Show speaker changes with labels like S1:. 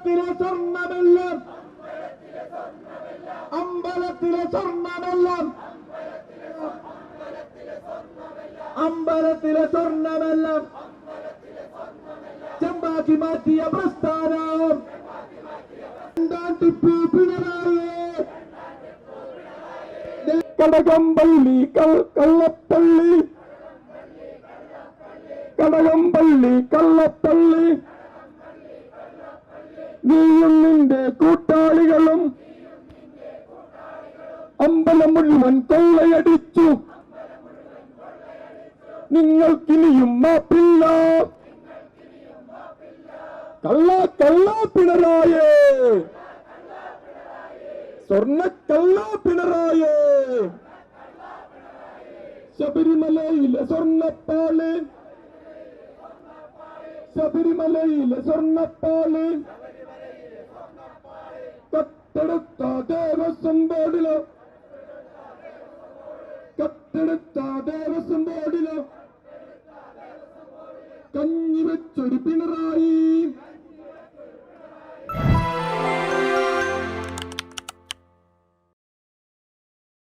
S1: അമ്പലത്തിലെ സ്വർണ്ണമെല്ലാം അമ്പലത്തിലെ സ്വർണ്ണമെല്ലാം അമ്പലത്തിലെ സ്വർണ്ണമെല്ലാം ചെമ്പാക്കി മാറ്റിയ പ്രസ്ഥാനം ടിപ്പു പിണറായി കടകംപള്ളി കള്ളപ്പള്ളി കടകംപള്ളി കള്ളപ്പള്ളി നീയും നിന്റെ കൂട്ടാളികളും അമ്പലം മുഴുവൻ കൊള്ളയടിച്ചു. നിങ്ങൾക്കിനിയും മാപ്പില്ല. കള്ള പിണറായേ, സ്വർണ്ണക്കള്ള പിണറായേ. ശബരിമലയിലെ സ്വർണ്ണപ്പാള്, ശബരിമലയിലെ സ്വർണ്ണപ്പാള് കത്തെടുത്ത ദേവസ്വം ബോർഡിലോ, കത്തെടുത്ത ദേവസ്വം ബോർഡിലോ കഞ്ഞിവെച്ചൊരു പിണറായി.